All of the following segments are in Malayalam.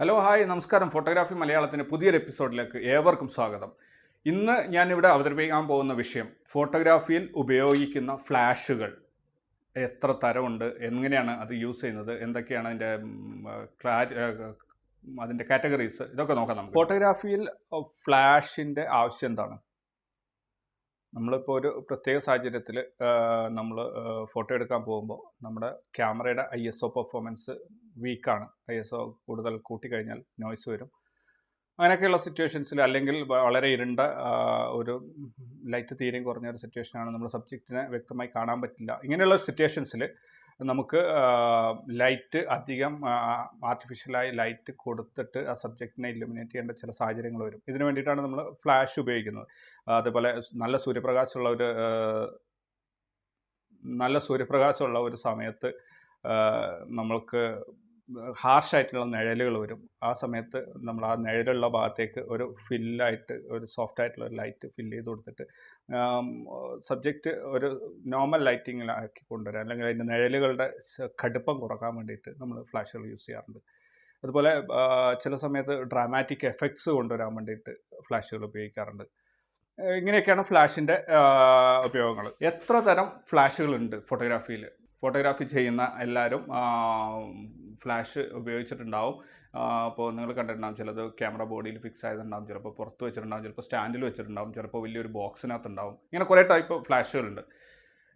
ഹലോ ഹായ് നമസ്കാരം. ഫോട്ടോഗ്രാഫി മലയാളത്തിൻ്റെ പുതിയൊരു എപ്പിസോഡിലേക്ക് ഏവർക്കും സ്വാഗതം. ഇന്ന് ഞാനിവിടെ അവതരിപ്പിക്കാൻ പോകുന്ന വിഷയം ഫോട്ടോഗ്രാഫിയിൽ ഉപയോഗിക്കുന്ന ഫ്ലാഷുകൾ എത്ര തരമുണ്ട്, എങ്ങനെയാണ് അത് യൂസ് ചെയ്യുന്നത്, എന്തൊക്കെയാണ് അതിൻ്റെ കാറ്റഗറീസ്, ഇതൊക്കെ നോക്കാം. നമുക്ക് ഫോട്ടോഗ്രാഫിയിൽ ഫ്ലാഷിൻ്റെ ആവശ്യം എന്താണ്? നമ്മളിപ്പോൾ ഒരു പ്രത്യേക സാഹചര്യത്തിൽ നമ്മൾ ഫോട്ടോ എടുക്കാൻ പോകുമ്പോൾ നമ്മുടെ ക്യാമറയുടെ ISO പെർഫോമൻസ് വീക്കാണ്. ISO കൂടുതൽ കൂട്ടിക്കഴിഞ്ഞാൽ നോയ്സ് വരും. അങ്ങനെയൊക്കെയുള്ള സിറ്റുവേഷൻസിൽ, അല്ലെങ്കിൽ വളരെ ഇരുണ്ട ഒരു ലൈറ്റ് തീരെയും കുറഞ്ഞ ഒരു സിറ്റുവേഷനാണ്, നമ്മൾ സബ്ജക്റ്റിനെ വ്യക്തമായി കാണാൻ പറ്റില്ല. ഇങ്ങനെയുള്ള സിറ്റുവേഷൻസിൽ നമുക്ക് ലൈറ്റ് അധികം ആർട്ടിഫിഷ്യലായി ലൈറ്റ് കൊടുത്തിട്ട് ആ സബ്ജക്റ്റിനെ ഇലുമിനേറ്റ് ചെയ്യേണ്ട ചില സാഹചര്യങ്ങൾ വരും. ഇതിനു വേണ്ടിയിട്ടാണ് നമ്മൾ ഫ്ലാഷ് ഉപയോഗിക്കുന്നത്. അതുപോലെ നല്ല സൂര്യപ്രകാശമുള്ള ഒരു സമയത്ത് നമ്മൾക്ക് ഹാർഷായിട്ടുള്ള നിഴലുകൾ വരും. ആ സമയത്ത് നമ്മൾ ആ നിഴലുള്ള ഭാഗത്തേക്ക് ഒരു ഫില്ലായിട്ട് ഒരു സോഫ്റ്റായിട്ടുള്ള ഒരു ലൈറ്റ് ഫില്ല് ചെയ്ത് കൊടുത്തിട്ട് സബ്ജക്റ്റ് ഒരു നോർമൽ ലൈറ്റിങ്ങിലാക്കി കൊണ്ടുവരാം, അല്ലെങ്കിൽ അതിൻ്റെ നിഴലുകളുടെ കടുപ്പം കുറക്കാൻ വേണ്ടിയിട്ട് നമ്മൾ ഫ്ലാഷുകൾ യൂസ് ചെയ്യാറുണ്ട്. അതുപോലെ ചില സമയത്ത് ഡ്രാമാറ്റിക് എഫക്ട്സ് കൊണ്ടുവരാൻ വേണ്ടിയിട്ട് ഫ്ലാഷുകൾ ഉപയോഗിക്കാറുണ്ട്. ഇങ്ങനെയൊക്കെയാണ് ഫ്ലാഷിൻ്റെ ഉപയോഗങ്ങൾ. എത്ര തരം ഫ്ലാഷുകളുണ്ട് ഫോട്ടോഗ്രാഫിയിൽ? ഫോട്ടോഗ്രാഫി ചെയ്യുന്ന എല്ലാവരും ഫ്ലാഷ് ഉപയോഗിച്ചിട്ടുണ്ടാവും. അപ്പോൾ നിങ്ങൾ കണ്ടിട്ടുണ്ടാകും, ചിലത് ക്യാമറ ബോഡിയിൽ ഫിക്സ് ആയതുണ്ടാകും, ചിലപ്പോൾ പുറത്ത് വെച്ചിട്ടുണ്ടാകും, ചിലപ്പോൾ സ്റ്റാൻഡിൽ വെച്ചിട്ടുണ്ടാകും, ചിലപ്പോൾ വലിയൊരു ബോക്സിനകത്തുണ്ടാവും. ഇങ്ങനെ കുറേ ടൈപ്പ് ഫ്ലാഷുകളുണ്ട്.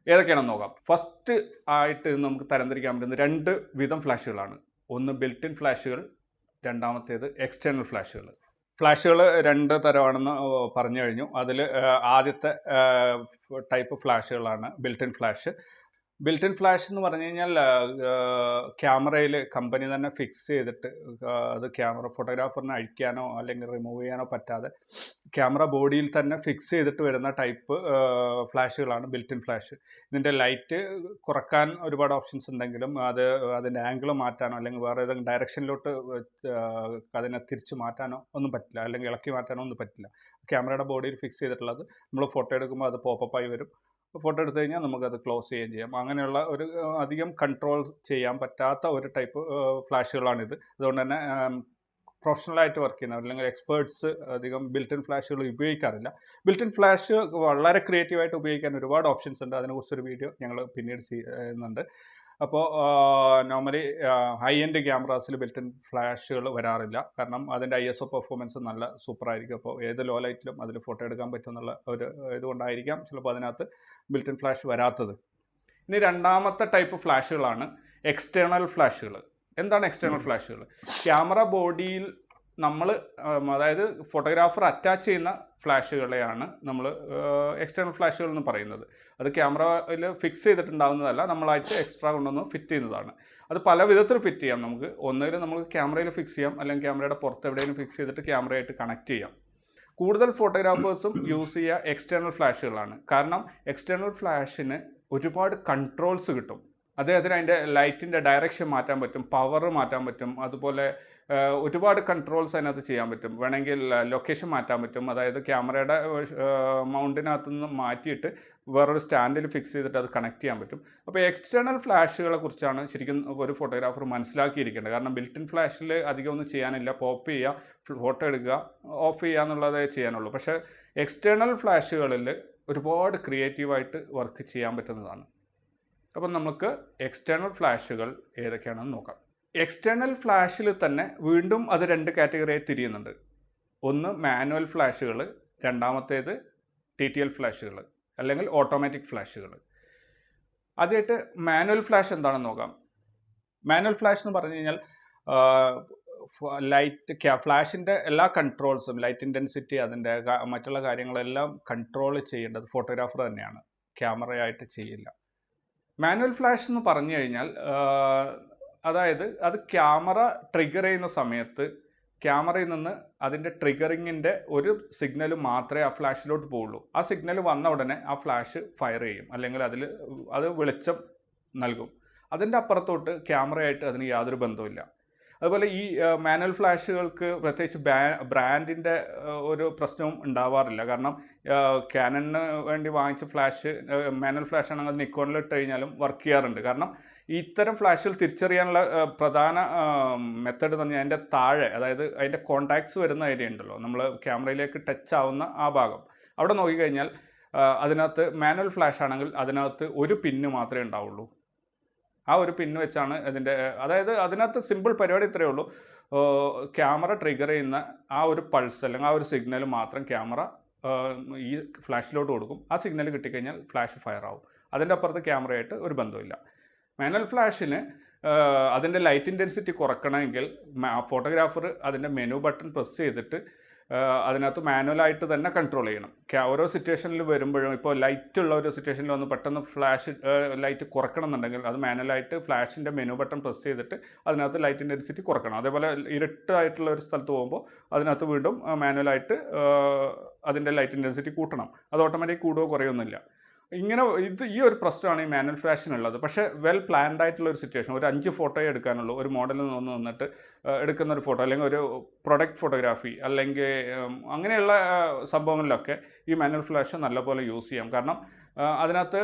ഏതൊക്കെയാണെന്ന് നോക്കാം. ഫസ്റ്റ് ആയിട്ട് നമുക്ക് തരംതിരിക്കാൻ പറ്റുന്ന 2 വിധം ഫ്ലാഷുകളാണ്. ഒന്ന് ബിൽറ്റ് ഇൻ ഫ്ലാഷുകൾ, രണ്ടാമത്തേത് എക്സ്റ്റേണൽ ഫ്ലാഷുകൾ. ഫ്ലാഷുകൾ 2 തരമാണെന്ന് പറഞ്ഞു കഴിഞ്ഞു. അതിൽ ആദ്യത്തെ ടൈപ്പ് ഫ്ലാഷുകളാണ് built in flash. Built in flash എന്ന് പറഞ്ഞു കഴിഞ്ഞാൽ ക്യാമറയിൽ കമ്പനി തന്നെ ഫിക്സ് ചെയ്തിട്ട് അത് ക്യാമറ ഫോട്ടോഗ്രാഫറിന് അഴിക്കാനോ അല്ലെങ്കിൽ റിമൂവ് ചെയ്യാനോ പറ്റാതെ ക്യാമറ ബോഡിയിൽ തന്നെ ഫിക്സ് ചെയ്തിട്ട് വരുന്ന ടൈപ്പ് ഫ്ലാഷുകളാണ് ബിൽറ്റ് ഇൻ ഫ്ലാഷ്. ഇതിൻ്റെ ലൈറ്റ് കുറക്കാൻ ഒരുപാട് ഓപ്ഷൻസ് ഉണ്ടെങ്കിലും അതിൻ്റെ ആംഗിൾ മാറ്റാനോ അല്ലെങ്കിൽ വേറെ ഏതെങ്കിലും ഡയറക്ഷനിലോട്ട് അതിനെ തിരിച്ച് മാറ്റാനോ ഒന്നും പറ്റില്ല, അല്ലെങ്കിൽ ഇളക്കി മാറ്റാനോ ഒന്നും പറ്റില്ല. ക്യാമറയുടെ ബോഡിയിൽ ഫിക്സ് ചെയ്തിട്ടുള്ളത് നമ്മൾ ഫോട്ടോ എടുക്കുമ്പോൾ അത് പോപ്പപ്പായി വരും. ഫോട്ടോ എടുത്തു കഴിഞ്ഞാൽ നമുക്കത് ക്ലോസ് ചെയ്യുകയും ചെയ്യാം. അങ്ങനെയുള്ള ഒരു അധികം കൺട്രോൾ ചെയ്യാൻ പറ്റാത്ത ഒരു ടൈപ്പ് ഫ്ലാഷുകളാണിത്. അതുകൊണ്ട് തന്നെ പ്രൊഫഷണലായിട്ട് വർക്ക് ചെയ്യുന്നവർ അല്ലെങ്കിൽ എക്സ്പേർട്സ് അധികം ബിൽറ്റ് ഇൻ ഫ്ലാഷുകൾ ഉപയോഗിക്കാറില്ല. ബിൽറ്റ് ഇൻ ഫ്ലാഷ് വളരെ ക്രിയേറ്റീവായിട്ട് ഉപയോഗിക്കാൻ ഒരുപാട് ഓപ്ഷൻസ് ഉണ്ട്. അതിനെക്കുറിച്ചൊരു വീഡിയോ ഞങ്ങൾ പിന്നീട് ചെയ്യുന്നുണ്ട്. അപ്പോൾ നോർമലി ഹൈ എൻഡ് ക്യാമറാസിൽ ബിൽറ്റ് ഇൻ ഫ്ലാഷുകൾ വരാറില്ല, കാരണം അതിൻ്റെ ISO പെർഫോമൻസ് നല്ല സൂപ്പറായിരിക്കും. അപ്പോൾ ഏത് ലോ ലൈറ്റിലും അതിൽ ഫോട്ടോ എടുക്കാൻ പറ്റുമെന്നുള്ള ഒരു ഇതുകൊണ്ടായിരിക്കാം ചിലപ്പോൾ അതിനകത്ത് ബിൽറ്റ് ഇൻ ഫ്ലാഷ് വരാത്തത്. ഇനി രണ്ടാമത്തെ ടൈപ്പ് ഫ്ലാഷുകളാണ് എക്സ്റ്റേണൽ ഫ്ലാഷുകൾ. എന്താണ് എക്സ്റ്റേണൽ ഫ്ലാഷുകൾ? ക്യാമറ ബോഡിയിൽ നമ്മൾ, അതായത് ഫോട്ടോഗ്രാഫർ അറ്റാച്ച് ചെയ്യുന്ന ഫ്ലാഷുകളെയാണ് നമ്മൾ എക്സ്റ്റേണൽ ഫ്ലാഷുകൾ എന്ന് പറയുന്നത്. അത് ക്യാമറയിൽ ഫിക്സ് ചെയ്തിട്ടുണ്ടാകുന്നതല്ല, നമ്മളായിട്ട് എക്സ്ട്രാ കൊണ്ടുവന്ന് ഫിറ്റ് ചെയ്യുന്നതാണ്. അത് പല വിധത്തിൽ ഫിറ്റ് ചെയ്യാം. ഒന്നുകിൽ നമുക്ക് ക്യാമറയിൽ ഫിക്സ് ചെയ്യാം, അല്ലെങ്കിൽ ക്യാമറയുടെ പുറത്ത് എവിടെയെങ്കിലും ഫിക്സ് ചെയ്തിട്ട് ക്യാമറയായിട്ട് കണക്ട് ചെയ്യാം. കൂടുതൽ ഫോട്ടോഗ്രാഫേഴ്സും യൂസ് ചെയ്യുക എക്സ്റ്റേണൽ ഫ്ലാഷുകളാണ്. കാരണം എക്സ്റ്റേണൽ ഫ്ലാഷിന് ഒരുപാട് കൺട്രോൾസ് കിട്ടും. അദ്ദേഹത്തിന് അതിൻ്റെ ലൈറ്റിൻ്റെ ഡയറക്ഷൻ മാറ്റാൻ പറ്റും, പവർ മാറ്റാൻ പറ്റും, അതുപോലെ ഒരുപാട് കൺട്രോൾസ് അതിനകത്ത് ചെയ്യാൻ പറ്റും. വേണമെങ്കിൽ ലൊക്കേഷൻ മാറ്റാൻ പറ്റും, അതായത് ക്യാമറയുടെ മൗണ്ടിനകത്തു നിന്ന് മാറ്റിയിട്ട് വേറൊരു സ്റ്റാൻഡിൽ ഫിക്സ് ചെയ്തിട്ട് അത് കണക്ട് ചെയ്യാൻ പറ്റും. അപ്പോൾ എക്സ്റ്റേണൽ ഫ്ലാഷുകളെ കുറിച്ചാണ് ശരിക്കും ഒരു ഫോട്ടോഗ്രാഫർ മനസ്സിലാക്കിയിരിക്കേണ്ടത്. കാരണം ബിൽറ്റ് ഇൻ ഫ്ലാഷിൽ അധികം ഒന്നും ചെയ്യാനില്ല. പോപ്പ് ചെയ്യുക, ഫോട്ടോ എടുക്കുക, ഓഫ് ചെയ്യുക എന്നുള്ളതേ ചെയ്യാനുള്ളൂ. പക്ഷേ എക്സ്റ്റേണൽ ഫ്ലാഷുകളിൽ ഒരുപാട് ക്രിയേറ്റീവായിട്ട് വർക്ക് ചെയ്യാൻ പറ്റുന്നതാണ്. അപ്പം നമുക്ക് എക്സ്റ്റേണൽ ഫ്ലാഷുകൾ ഏതൊക്കെയാണെന്ന് നോക്കാം. എക്സ്റ്റേണൽ ഫ്ലാഷിൽ തന്നെ വീണ്ടും അത് 2 കാറ്റഗറിയായി തിരിയുന്നുണ്ട്. ഒന്ന് മാനുവൽ ഫ്ലാഷുകൾ, രണ്ടാമത്തേത് TTL ഫ്ലാഷുകൾ അല്ലെങ്കിൽ ഓട്ടോമാറ്റിക് ഫ്ലാഷുകൾ. ആദ്യമായിട്ട് മാനുവൽ ഫ്ലാഷ് എന്താണെന്ന് നോക്കാം. മാനുവൽ ഫ്ലാഷ് എന്ന് പറഞ്ഞു കഴിഞ്ഞാൽ ഫ്ലാഷിൻ്റെ എല്ലാ കൺട്രോൾസും, ലൈറ്റ് ഇൻറ്റൻസിറ്റി, അതിൻ്റെ മറ്റുള്ള കാര്യങ്ങളെല്ലാം കൺട്രോൾ ചെയ്യേണ്ടത് ഫോട്ടോഗ്രാഫർ തന്നെയാണ്, ക്യാമറയായിട്ട് ചെയ്യില്ല. മാനുവൽ ഫ്ലാഷ് എന്ന് പറഞ്ഞു കഴിഞ്ഞാൽ അതായത് അത് ക്യാമറ ട്രിഗർ ചെയ്യുന്ന സമയത്ത് ക്യാമറയിൽ നിന്ന് അതിൻ്റെ ട്രിഗറിങ്ങിൻ്റെ ഒരു സിഗ്നൽ മാത്രമേ ആ ഫ്ലാഷിലോട്ട് പോവുള്ളൂ. ആ സിഗ്നൽ വന്ന ഉടനെ ആ ഫ്ലാഷ് ഫയർ ചെയ്യും, അല്ലെങ്കിൽ അത് വെളിച്ചം നൽകും. അതിൻ്റെ അപ്പുറത്തോട്ട് ക്യാമറയായിട്ട് അതിന് യാതൊരു ബന്ധവുമില്ല. അതുപോലെ ഈ മാനുവൽ ഫ്ലാഷുകൾക്ക് പ്രത്യേകിച്ച് ബ്രാൻഡിൻ്റെ ഒരു പ്രശ്നവും ഉണ്ടാവാറില്ല. കാരണം ക്യാനണിന് വേണ്ടി വാങ്ങിച്ച ഫ്ലാഷ് മാനുവൽ ഫ്ലാഷ് ആണെങ്കിൽ നിക്കോണിൽ ഇട്ട് കഴിഞ്ഞാലും വർക്ക് ചെയ്യാറുണ്ട്. കാരണം ഇത്തരം ഫ്ലാഷുകൾ തിരിച്ചറിയാനുള്ള പ്രധാന മെത്തേഡ് എന്ന് പറഞ്ഞാൽ അതിൻ്റെ താഴെ, അതായത് അതിൻ്റെ കോൺടാക്ട്സ് വരുന്ന ഏരിയ ഉണ്ടല്ലോ, നമ്മൾ ക്യാമറയിലേക്ക് ടച്ച് ആവുന്ന ആ ഭാഗം, അവിടെ നോക്കിക്കഴിഞ്ഞാൽ അതിനകത്ത് മാനുവൽ ഫ്ലാഷ് ആണെങ്കിൽ അതിനകത്ത് ഒരു പിന്ന് മാത്രമേ ഉണ്ടാവുള്ളൂ. ആ ഒരു പിന്ന് വെച്ചാണ് ഇതിൻ്റെ, അതായത് അതിനകത്ത് സിമ്പിൾ പരിപാടി ഇത്രയേ ഉള്ളൂ. ക്യാമറ ട്രിഗർ ചെയ്യുന്ന ആ ഒരു പൾസ് അല്ലെങ്കിൽ ആ ഒരു സിഗ്നൽ മാത്രം ക്യാമറ ഈ ഫ്ലാഷിലോട്ട് കൊടുക്കും. ആ സിഗ്നൽ കിട്ടിക്കഴിഞ്ഞാൽ ഫ്ലാഷ് ഫയർ ആവും. അതിൻ്റെ അപ്പുറത്ത് ക്യാമറയായിട്ട് ഒരു ബന്ധമില്ല. മാനുവൽ ഫ്ലാഷിന് അതിൻ്റെ ലൈറ്റ് ഇൻറ്റൻസിറ്റി കുറയ്ക്കണമെങ്കിൽ ഫോട്ടോഗ്രാഫർ അതിൻ്റെ മെനു ബട്ടൺ പ്രസ് ചെയ്തിട്ട് അതിനകത്ത് മാനുവലായിട്ട് തന്നെ കൺട്രോൾ ചെയ്യണം. ഓരോ സിറ്റുവേഷനിൽ വരുമ്പോഴും, ഇപ്പോൾ ലൈറ്റ് ഉള്ള ഒരു സിറ്റുവേഷനിൽ വന്ന് പെട്ടെന്ന് ഫ്ലാഷ് ലൈറ്റ് കുറക്കണം എന്നുണ്ടെങ്കിൽ അത് മാനുവലായിട്ട് ഫ്ലാഷിൻ്റെ മെനു ബട്ടൺ പ്രസ് ചെയ്തിട്ട് അതിനകത്ത് ലൈറ്റ് ഇൻറ്റൻസിറ്റി കുറക്കണം. അതേപോലെ ഇരുട്ടായിട്ടുള്ള ഒരു സ്ഥലത്ത് പോകുമ്പോൾ അതിനകത്ത് വീണ്ടും മാനുവലായിട്ട് അതിൻ്റെ ലൈറ്റ് ഇൻറ്റൻസിറ്റി കൂട്ടണം. അത് ഓട്ടോമാറ്റിക് കൂടുകയോ കുറയൊന്നുമില്ല. ഇങ്ങനെ ഈ ഒരു പ്രശ്നമാണ് ഈ മാനുവൽ ഫ്ലാഷിനുള്ളത്. പക്ഷേ വെൽ പ്ലാൻഡ് ആയിട്ടുള്ള ഒരു സിറ്റുവേഷൻ, ഒരു 5 ഫോട്ടോയെ എടുക്കാനുള്ളൂ, ഒരു മോഡലിൽ നിന്നിട്ട് എടുക്കുന്ന ഒരു ഫോട്ടോ, അല്ലെങ്കിൽ ഒരു പ്രൊഡക്റ്റ് ഫോട്ടോഗ്രാഫി, അല്ലെങ്കിൽ അങ്ങനെയുള്ള സംഭവങ്ങളിലൊക്കെ ഈ മാനുവൽ ഫ്ലാഷ് നല്ലപോലെ യൂസ് ചെയ്യാം. കാരണം അതിനകത്ത്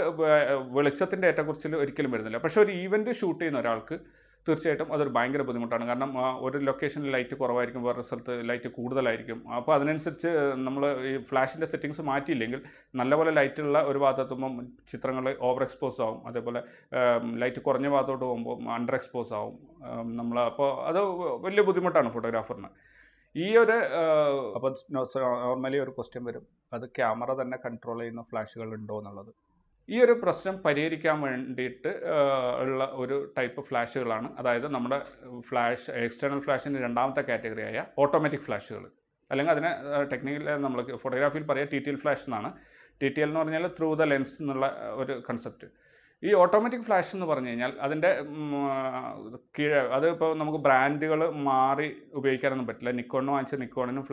വെളിച്ചത്തിൻ്റെ ഏറ്റക്കുറച്ചിൽ ഒരിക്കലും വരുന്നില്ല. പക്ഷേ ഒരു ഈവൻറ്റ് ഷൂട്ട് ചെയ്യുന്ന ഒരാൾക്ക് തീർച്ചയായിട്ടും അതൊരു ഭയങ്കര ബുദ്ധിമുട്ടാണ്. കാരണം ഒരു ലൊക്കേഷനിൽ ലൈറ്റ് കുറവായിരിക്കും, വേറൊരു സ്ഥലത്ത് ലൈറ്റ് കൂടുതലായിരിക്കും. അപ്പോൾ അതിനനുസരിച്ച് നമ്മൾ ഈ ഫ്ലാഷിൻ്റെ സെറ്റിങ്സ് മാറ്റിയില്ലെങ്കിൽ നല്ലപോലെ ലൈറ്റുള്ള ഒരു ഭാഗത്തെത്തുമ്പം ചിത്രങ്ങൾ ഓവർ എക്സ്പോസ് ആവും. അതേപോലെ ലൈറ്റ് കുറഞ്ഞ ഭാഗത്തോട്ട് പോകുമ്പോൾ അണ്ടർ എക്സ്പോസ് ആവും അപ്പോൾ അത് വലിയ ബുദ്ധിമുട്ടാണ് ഫോട്ടോഗ്രാഫറിന്. ഈ ഒരു അപ്പോൾ നോർമലി ഒരു ക്വസ്റ്റ്യൻ വരും, അത് ക്യാമറ തന്നെ കൺട്രോൾ ചെയ്യുന്ന ഫ്ലാഷുകൾ ഉണ്ടോ എന്നുള്ളത്. ഈ ഒരു പ്രശ്നം പരിഹരിക്കാൻ വേണ്ടിയിട്ട് ഉള്ള ഒരു ടൈപ്പ് ഫ്ലാഷുകളാണ്, അതായത് നമ്മുടെ എക്സ്റ്റേണൽ ഫ്ലാഷിൻ്റെ രണ്ടാമത്തെ കാറ്റഗറിയായ ഓട്ടോമാറ്റിക് ഫ്ലാഷുകൾ, അല്ലെങ്കിൽ അതിനെ ടെക്നിക്കൽ നമ്മൾ ഫോട്ടോഗ്രാഫിയിൽ പറയുക TTL ഫ്ലാഷ് എന്നാണ്. TTL എന്ന് പറഞ്ഞാൽ ത്രൂ ദ ലെൻസ് എന്നുള്ള ഒരു കൺസെപ്റ്റ്. ഈ ഓട്ടോമാറ്റിക് ഫ്ലാഷ് എന്ന് പറഞ്ഞു കഴിഞ്ഞാൽ അതിൻ്റെ അതിപ്പോൾ നമുക്ക് ബ്രാൻഡുകൾ മാറി ഉപയോഗിക്കാനൊന്നും പറ്റില്ല. നിക്കോണിന് വാങ്ങിച്ച നിക്കോണിനും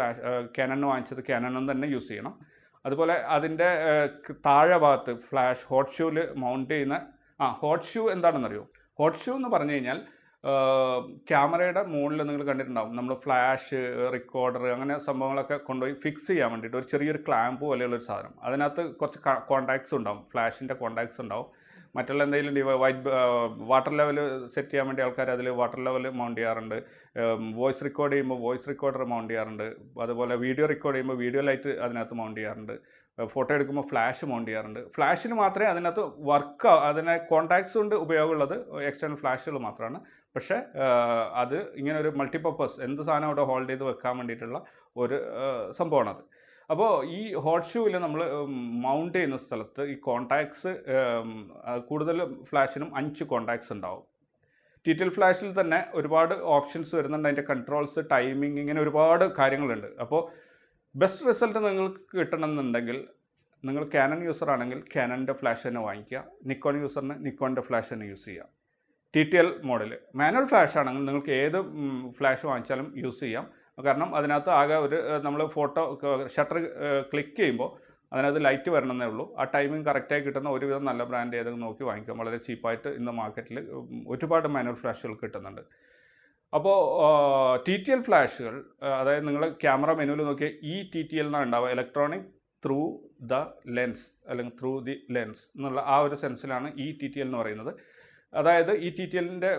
കാനണിന് വാങ്ങിച്ചത് കാനണും തന്നെ യൂസ് ചെയ്യണം. അതുപോലെ അതിൻ്റെ താഴെ ഭാഗത്ത് ഫ്ലാഷ് ഹോട്ട് ഷൂവിൽ മൗണ്ട് ചെയ്യുന്ന ഹോട്ട് ഷൂ എന്താണെന്നറിയോ? ഹോട്ട് ഷൂ എന്ന് പറഞ്ഞു കഴിഞ്ഞാൽ ക്യാമറയുടെ മുകളിൽ നിങ്ങൾ കണ്ടിട്ടുണ്ടാവും, നമ്മൾ ഫ്ലാഷ് റെക്കോർഡർ അങ്ങനെ സംഭവങ്ങളൊക്കെ കൊണ്ടുപോയി ഫിക്സ് ചെയ്യാൻ വേണ്ടിയിട്ട് ഒരു ചെറിയൊരു ക്ലാമ്പ് പോലെയുള്ളൊരു സാധനം. അതിനകത്ത് കുറച്ച് കോൺടാക്ട്സ് ഉണ്ടാവും, ഫ്ലാഷിൻ്റെ കോൺടാക്ട്സ് ഉണ്ടാവും. മറ്റുള്ള എന്തെങ്കിലും വാട്ടർ ലെവൽ സെറ്റ് ചെയ്യാൻ വേണ്ടി ആൾക്കാർ അതിൽ വാട്ടർ ലെവൽ മൗണ്ട് ചെയ്യാറുണ്ട്. വോയിസ് റെക്കോർഡ് ചെയ്യുമ്പോൾ വോയിസ് റെക്കോർഡർ മൗണ്ട് ചെയ്യാറുണ്ട്. അതുപോലെ വീഡിയോ റെക്കോർഡ് ചെയ്യുമ്പോൾ വീഡിയോ ലൈറ്റ് അതിനകത്ത് മൗണ്ട് ചെയ്യാറുണ്ട്. ഫോട്ടോ എടുക്കുമ്പോൾ ഫ്ലാഷ് മൗണ്ട് ചെയ്യാറുണ്ട്. ഫ്ലാഷിന് മാത്രമേ അതിനകത്ത് അതിനെ കോൺടാക്ട്സ് കൊണ്ട് ഉപയോഗമുള്ളത് എക്സ്റ്റേണൽ ഫ്ലാഷുകൾ മാത്രമാണ്. പക്ഷേ അത് ഇങ്ങനെ ഒരു മൾട്ടിപർപ്പസ് എന്ത് സാധനം അവിടെ ഹോൾഡ് ചെയ്ത് വെക്കാൻ വേണ്ടിയിട്ടുള്ള ഒരു സംഭവമാണത്. അപ്പോൾ ഈ ഹോട്ട് ഷൂവിൽ നമ്മൾ മൗണ്ട് ചെയ്യുന്ന സ്ഥലത്ത് ഈ കോൺടാക്ട്സ് കൂടുതൽ ഫ്ലാഷിനും 5 കോൺടാക്ട്സ് ഉണ്ടാവും. TTL ഫ്ലാഷിൽ തന്നെ ഒരുപാട് ഓപ്ഷൻസ് വരുന്നുണ്ട്. അതിൻ്റെ കൺട്രോൾസ്, ടൈമിംഗ്, ഇങ്ങനെ ഒരുപാട് കാര്യങ്ങളുണ്ട്. അപ്പോൾ ബെസ്റ്റ് റിസൾട്ട് നിങ്ങൾക്ക് കിട്ടണമെന്നുണ്ടെങ്കിൽ നിങ്ങൾ കാനൺ യൂസർ ആണെങ്കിൽ കാനണിൻ്റെ ഫ്ലാഷ് തന്നെ വാങ്ങിക്കുക. നിക്കോൺ യൂസറിന് നിക്കോണിൻ്റെ ഫ്ലാഷ് തന്നെ യൂസ് ചെയ്യുക. TTL model. മാനുവൽ ഫ്ലാഷ് ആണെങ്കിൽ നിങ്ങൾക്ക് ഏത് ഫ്ലാഷ് വാങ്ങിച്ചാലും യൂസ് ചെയ്യാം. കാരണം അതിനകത്ത് ആകെ നമ്മൾ ഫോട്ടോ ഷട്ടർ ക്ലിക്ക് ചെയ്യുമ്പോൾ അതിനകത്ത് ലൈറ്റ് വരണമെന്നേ ഉള്ളൂ. ആ ടൈമിംഗ് കറക്റ്റായി കിട്ടുന്ന ഒരുവിധം നല്ല ബ്രാൻഡ് ഏതെങ്കിലും നോക്കി വാങ്ങിക്കാം. വളരെ ചീപ്പായിട്ട് ഇന്ന് മാർക്കറ്റിൽ ഒരുപാട് മാനുവൽ ഫ്ലാഷുകൾ കിട്ടുന്നുണ്ട്. അപ്പോൾ TTL ഫ്ലാഷുകൾ, അതായത് നിങ്ങൾ ക്യാമറ മെനുവിൽ നോക്കിയാൽ TTL എന്നാണ് ഉണ്ടാവുക, ഇലക്ട്രോണിക് ത്രൂ ദ ലെൻസ് അല്ലെങ്കിൽ ത്രൂ ദി ലെൻസ് എന്നുള്ള ആ ഒരു സെൻസിലാണ് TTL എന്ന് പറയുന്നത്. അതായത് TTLൻ്റെ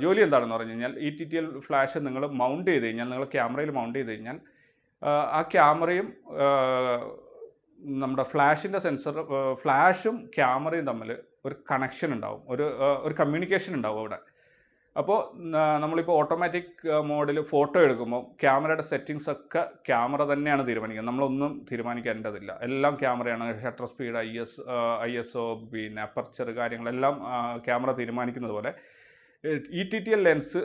ജോലി എന്താണെന്ന് പറഞ്ഞു കഴിഞ്ഞാൽ TTL ഫ്ലാഷ് നിങ്ങൾ മൗണ്ട് ചെയ്ത് കഴിഞ്ഞാൽ, നിങ്ങൾ ക്യാമറയിൽ മൗണ്ട് ചെയ്ത് കഴിഞ്ഞാൽ ആ ക്യാമറയും നമ്മുടെ ഫ്ലാഷിൻ്റെ സെൻസർ, ഫ്ലാഷും ക്യാമറയും തമ്മിൽ ഒരു കണക്ഷൻ ഉണ്ടാവും, ഒരു കമ്മ്യൂണിക്കേഷൻ ഉണ്ടാവും അവിടെ. അപ്പോൾ നമ്മളിപ്പോൾ ഓട്ടോമാറ്റിക് മോഡിൽ ഫോട്ടോ എടുക്കുമ്പോൾ ക്യാമറയുടെ സെറ്റിങ്സ് ഒക്കെ ക്യാമറ തന്നെയാണ് തീരുമാനിക്കുന്നത്. നമ്മളൊന്നും തീരുമാനിക്കേണ്ടതില്ല. എല്ലാം ക്യാമറയാണ്. ഷട്ടർ സ്പീഡ്, ISO, പിന്നെ അപ്പർച്ചർ കാര്യങ്ങളെല്ലാം ക്യാമറ തീരുമാനിക്കുന്നത് പോലെ TTL ലെൻസ്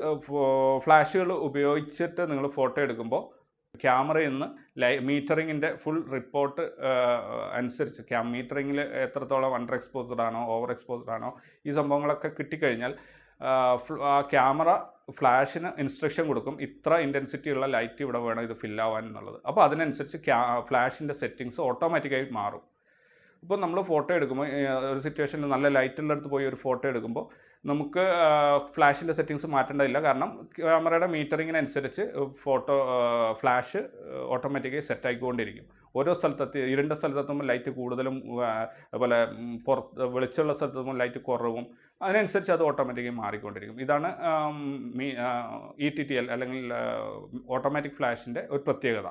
ഫ്ലാഷുകൾ ഉപയോഗിച്ചിട്ട് നിങ്ങൾ ഫോട്ടോ എടുക്കുമ്പോൾ ക്യാമറയിൽ നിന്ന് മീറ്ററിങ്ങിൻ്റെ ഫുൾ റിപ്പോർട്ട് അനുസരിച്ച് മീറ്ററിങ്ങിൽ എത്രത്തോളം അണ്ടർ എക്സ്പോസ്ഡ് ആണോ ഓവർ എക്സ്പോസ്ഡ് ആണോ ഈ സംഭവങ്ങളൊക്കെ കിട്ടിക്കഴിഞ്ഞാൽ ക്യാമറ ഫ്ലാഷിന് ഇൻസ്ട്രക്ഷൻ കൊടുക്കും, ഇത്ര ഇൻറ്റൻസിറ്റി ഉള്ള ലൈറ്റ് ഇവിടെ വേണം ഇത് ഫില്ലാവാൻ എന്നുള്ളത്. അപ്പോൾ അതിനനുസരിച്ച് ഫ്ലാഷിൻ്റെ സെറ്റിങ്സ് ഓട്ടോമാറ്റിക്കായി മാറും. ഇപ്പോൾ നമ്മൾ ഫോട്ടോ എടുക്കുമ്പോൾ ഒരു സിറ്റുവേഷനിൽ നല്ല ലൈറ്റുള്ളടുത്ത് പോയി ഒരു ഫോട്ടോ എടുക്കുമ്പോൾ നമുക്ക് ഫ്ലാഷിൻ്റെ സെറ്റിങ്സ് മാറ്റേണ്ടതില്ല. കാരണം ക്യാമറയുടെ മീറ്ററിങ്ങിനനുസരിച്ച് ഫ്ലാഷ് ഓട്ടോമാറ്റിക്കായി സെറ്റായിക്കൊണ്ടിരിക്കും. ഓരോ ഇരുണ്ട സ്ഥലത്തെത്തുമ്പോൾ ലൈറ്റ് കൂടുതലും, അതുപോലെ വെളിച്ചമുള്ള സ്ഥലത്തെത്തുമ്പോൾ ലൈറ്റ് കുറവും, അതിനനുസരിച്ച് അത് ഓട്ടോമാറ്റിക്കായി മാറിക്കൊണ്ടിരിക്കും. ഇതാണ് ETTL അല്ലെങ്കിൽ ഓട്ടോമാറ്റിക് ഫ്ലാഷിൻ്റെ ഒരു പ്രത്യേകത.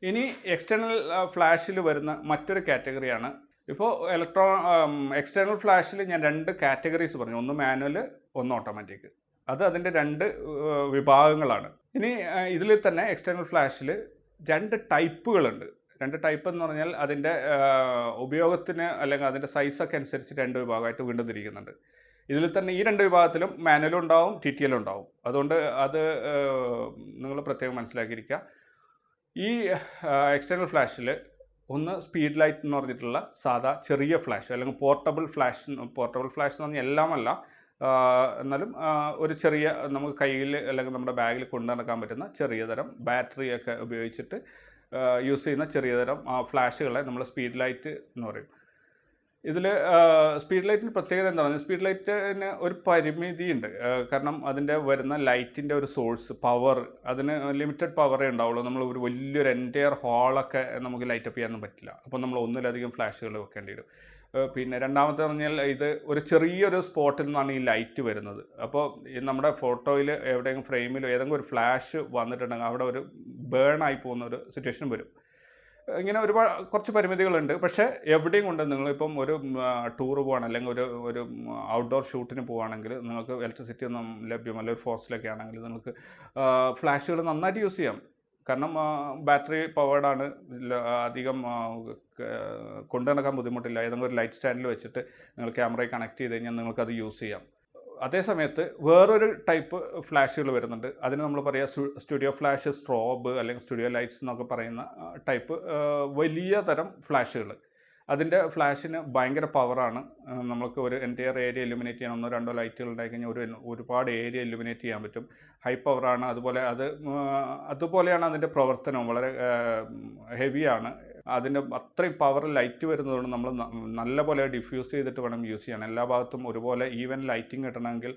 ഇനി എക്സ്റ്റേണൽ ഫ്ലാഷിൽ വരുന്ന മറ്റൊരു കാറ്റഗറിയാണ്. ഇപ്പോൾ എക്സ്റ്റേണൽ ഫ്ലാഷിൽ ഞാൻ 2 കാറ്റഗറീസ് പറഞ്ഞു. ഒന്ന് മാനുവൽ, ഒന്ന് ഓട്ടോമാറ്റിക്. അത് അതിൻ്റെ 2 വിഭാഗങ്ങളാണ്. ഇനി ഇതിൽ തന്നെ എക്സ്റ്റേണൽ ഫ്ലാഷിൽ 2 ടൈപ്പുകളുണ്ട്. 2 ടൈപ്പ് എന്ന് പറഞ്ഞാൽ അതിൻ്റെ ഉപയോഗത്തിന് അല്ലെങ്കിൽ അതിൻ്റെ സൈസൊക്കെ അനുസരിച്ച് 2 വിഭാഗമായിട്ട് വീണ്ടും തിരിക്കുന്നുണ്ട്. ഇതിൽ തന്നെ ഈ 2 വിഭാഗത്തിലും മാനുവലും ഉണ്ടാവും, TTL ഉണ്ടാവും. അതുകൊണ്ട് അത് നിങ്ങൾ പ്രത്യേകം മനസ്സിലാക്കിയിരിക്കുക. ഈ എക്സ്റ്റേണൽ ഫ്ലാഷിൽ ഒന്ന് സ്പീഡ് ലൈറ്റ് എന്ന് പറഞ്ഞിട്ടുള്ള സാധാ ചെറിയ ഫ്ലാഷ് അല്ലെങ്കിൽ പോർട്ടബിൾ ഫ്ലാഷ് എന്ന് പറഞ്ഞാൽ എല്ലാമല്ല, എന്നാലും ഒരു ചെറിയ നമുക്ക് കയ്യിൽ അല്ലെങ്കിൽ നമ്മുടെ ബാഗിൽ കൊണ്ടു നടക്കാൻ പറ്റുന്ന ചെറിയ തരം ബാറ്ററിയൊക്കെ ഉപയോഗിച്ചിട്ട് യൂസ് ചെയ്യുന്ന ചെറിയ തരം ഫ്ലാഷുകളെ നമ്മൾ സ്പീഡ് ലൈറ്റ് എന്ന് പറയും. ഇതിൽ സ്പീഡ് ലൈറ്റിന് പ്രത്യേകത എന്താ പറഞ്ഞാൽ, സ്പീഡ് ലൈറ്റിന് ഒരു പരിമിതിയുണ്ട്. കാരണം അതിൻ്റെ വരുന്ന ലൈറ്റിൻ്റെ ഒരു സോഴ്സ് പവർ, അതിന് ലിമിറ്റഡ് പവറേ ഉണ്ടാവുള്ളൂ. നമ്മൾ ഒരു വലിയൊരു എൻറ്റയർ ഹാളൊക്കെ നമുക്ക് ലൈറ്റപ്പ് ചെയ്യാനൊന്നും പറ്റില്ല. അപ്പോൾ നമ്മൾ ഒന്നിലധികം ഫ്ലാഷുകൾ വെക്കേണ്ടി വരും. പിന്നെ രണ്ടാമത്തെ പറഞ്ഞാൽ ഇത് ഒരു ചെറിയൊരു സ്പോട്ടിൽ നിന്നാണ് ഈ ലൈറ്റ് വരുന്നത്. അപ്പോൾ നമ്മുടെ ഫോട്ടോയിൽ എവിടെയെങ്കിലും ഫ്രെയിമിൽ ഏതെങ്കിലും ഒരു ഫ്ലാഷ് വന്നിട്ടുണ്ടെങ്കിൽ അവിടെ ഒരു ബേൺ ആയി പോകുന്ന ഒരു സിറ്റുവേഷൻ വരും. ഇങ്ങനെ കുറച്ച് പരിമിതികളുണ്ട്. പക്ഷേ എവിടെയും കൊണ്ട് നിങ്ങളിപ്പം ഒരു ടൂർ പോവാണ് അല്ലെങ്കിൽ ഒരു ഔട്ട്ഡോർ ഷൂട്ടിന് പോവുകയാണെങ്കിൽ നിങ്ങൾക്ക് ഇലക്ട്രിസിറ്റി ഒന്നും ലഭ്യമല്ല, ഒരു ഫോറസ്റ്റിലൊക്കെ ആണെങ്കിൽ നിങ്ങൾക്ക് ഫ്ലാഷുകൾ നന്നായിട്ട് യൂസ് ചെയ്യാം. കാരണം ബാറ്ററി പവേർഡാണ്, അധികം കൊണ്ടു നടക്കാൻ ബുദ്ധിമുട്ടില്ല. ഏതെങ്കിലും ഒരു ലൈറ്റ് സ്റ്റാൻഡിൽ വെച്ചിട്ട് നിങ്ങൾ ക്യാമറയിൽ കണക്ട് ചെയ്ത് കഴിഞ്ഞാൽ നിങ്ങൾക്കത് യൂസ് ചെയ്യാം. അതേ സമയത്ത് വേറൊരു ടൈപ്പ് ഫ്ലാഷുകൾ വരുന്നുണ്ട്. അതിന് നമ്മൾ പറയുക സ്റ്റുഡിയോ ഫ്ലാഷ്, സ്ട്രോബ് അല്ലെങ്കിൽ സ്റ്റുഡിയോ ലൈറ്റ്സ് എന്നൊക്കെ പറയുന്ന ടൈപ്പ് വലിയ തരം ഫ്ലാഷുകൾ. അതിൻ്റെ ഫ്ലാഷിന് ഭയങ്കര പവറാണ്. നമുക്ക് ഒരു എൻറ്റയർ ഏരിയ ഇലുമിനേറ്റ് ചെയ്യാൻ 1-2 ലൈറ്റുകൾ ഉണ്ടായി കഴിഞ്ഞാൽ ഒരുപാട് ഏരിയ ഇലുമിനേറ്റ് ചെയ്യാൻ പറ്റും. ഹൈ പവറാണ്. അതുപോലെയാണ് അതിൻ്റെ പ്രവർത്തനം. വളരെ ഹെവിയാണ്. അതിൻ്റെ അത്രയും പവർ ലൈറ്റ് വരുന്നതുകൊണ്ട് നമ്മൾ നല്ലപോലെ ഡിഫ്യൂസ് ചെയ്തിട്ട് വേണം യൂസ് ചെയ്യാൻ. എല്ലാ ഭാഗത്തും ഒരുപോലെ ഈവൻ ലൈറ്റിംഗ് കിട്ടണമെങ്കിൽ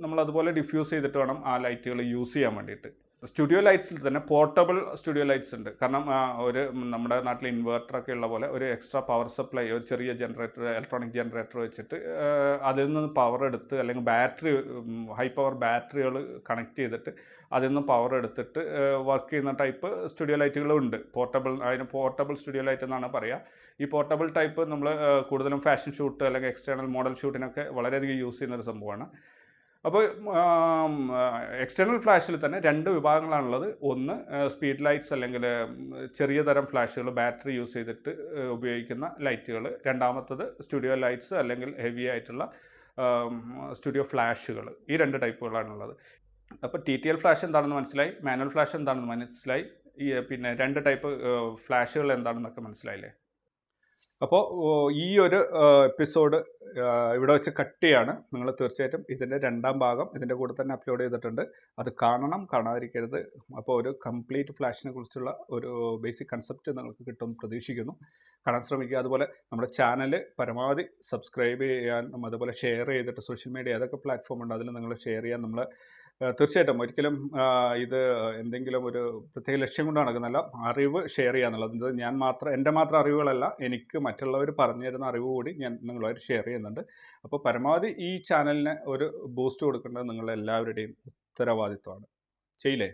നമ്മളതുപോലെ ഡിഫ്യൂസ് ചെയ്തിട്ട് വേണം ആ ലൈറ്റുകൾ യൂസ് ചെയ്യാൻ വേണ്ടിയിട്ട്. സ്റ്റുഡിയോ ലൈറ്റ്സിൽ തന്നെ പോർട്ടബിൾ സ്റ്റുഡിയോ ലൈറ്റ്സ് ഉണ്ട്. കാരണം നമ്മുടെ നാട്ടിൽ ഇൻവേർട്ടറൊക്കെ ഉള്ള പോലെ ഒരു എക്സ്ട്രാ പവർ സപ്ലൈ, ഒരു ചെറിയ ജനറേറ്റർ, ഇലക്ട്രോണിക് ജനറേറ്റർ വെച്ചിട്ട് അതിൽ നിന്ന് പവർ എടുത്ത് അല്ലെങ്കിൽ ബാറ്ററി, ഹൈ പവർ ബാറ്ററികൾ കണക്ട് ചെയ്തിട്ട് അതിൽ നിന്ന് പവർ എടുത്തിട്ട് വർക്ക് ചെയ്യുന്ന ടൈപ്പ് സ്റ്റുഡിയോ ലൈറ്റുകളും ഉണ്ട്. അതിന് പോർട്ടബിൾ സ്റ്റുഡിയോ ലൈറ്റ് എന്നാണ് പറയുക. ഈ പോർട്ടബിൾ ടൈപ്പ് നമ്മൾ കൂടുതലും ഫാഷൻ ഷൂട്ട് അല്ലെങ്കിൽ എക്സ്റ്റേണൽ മോഡൽ ഷൂട്ടിനൊക്കെ വളരെയധികം യൂസ് ചെയ്യുന്നൊരു സംഭവമാണ്. അപ്പോൾ എക്സ്റ്റേണൽ ഫ്ലാഷിൽ തന്നെ 2 വിഭാഗങ്ങളാണുള്ളത്. ഒന്ന് സ്പീഡ് ലൈറ്റ്സ് അല്ലെങ്കിൽ ചെറിയ തരം ഫ്ലാഷുകൾ, ബാറ്ററി യൂസ് ചെയ്തിട്ട് ഉപയോഗിക്കുന്ന ലൈറ്റുകൾ. രണ്ടാമത്തത് സ്റ്റുഡിയോ ലൈറ്റ്സ് അല്ലെങ്കിൽ ഹെവി ആയിട്ടുള്ള സ്റ്റുഡിയോ ഫ്ലാഷുകൾ. ഈ 2 ടൈപ്പുകളാണുള്ളത്. അപ്പോൾ TTL ഫ്ലാഷ് എന്താണെന്ന് മനസ്സിലായി, മാനുവൽ ഫ്ലാഷ് എന്താണെന്ന് മനസ്സിലായി, പിന്നെ 2 ടൈപ്പ് ഫ്ലാഷുകൾ എന്താണെന്നൊക്കെ മനസ്സിലായില്ലേ. അപ്പോൾ ഈ ഒരു എപ്പിസോഡ് ഇവിടെ വെച്ച് കട്ട് ചെയ്യാണ്. നിങ്ങൾ തീർച്ചയായിട്ടും ഇതിൻ്റെ 2ാം ഭാഗം ഇതിൻ്റെ കൂടെ തന്നെ അപ്ലോഡ് ചെയ്തിട്ടുണ്ട്. അത് കാണാതിരിക്കരുത്. അപ്പോൾ ഒരു കംപ്ലീറ്റ് ഫ്ലാഷിനെ കുറിച്ചുള്ള ഒരു ബേസിക് കൺസെപ്റ്റ് നിങ്ങൾക്ക് കിട്ടും പ്രതീക്ഷിക്കുന്നു. കാണാൻ ശ്രമിക്കുക. അതുപോലെ നമ്മുടെ ചാനൽ പരമാവധി സബ്സ്ക്രൈബ് ചെയ്യാനും അതുപോലെ ഷെയർ ചെയ്തിട്ട് സോഷ്യൽ മീഡിയ ഏതൊക്കെ പ്ലാറ്റ്ഫോം ഉണ്ട് അതിൽ നിങ്ങൾ ഷെയർ ചെയ്യാൻ നമ്മൾ തീർച്ചയായിട്ടും ഒരിക്കലും ഇത് എന്തെങ്കിലും ഒരു പ്രത്യേക ലക്ഷ്യം കൊണ്ട് നടക്കുന്നതല്ല. അറിവ് ഷെയർ ചെയ്യാന്നുള്ളത്. ഇത് എൻ്റെ മാത്രം അറിവുകളല്ല, എനിക്ക് മറ്റുള്ളവർ പറഞ്ഞു തരുന്ന അറിവ് കൂടി ഞാൻ നിങ്ങളുമായിട്ട് ഷെയർ ചെയ്യുന്നുണ്ട്. അപ്പോൾ പരമാവധി ഈ ചാനലിന് ഒരു ബൂസ്റ്റ് കൊടുക്കേണ്ടത് നിങ്ങളെല്ലാവരുടെയും ഉത്തരവാദിത്വമാണ്. ചെയ്യില്ലേ?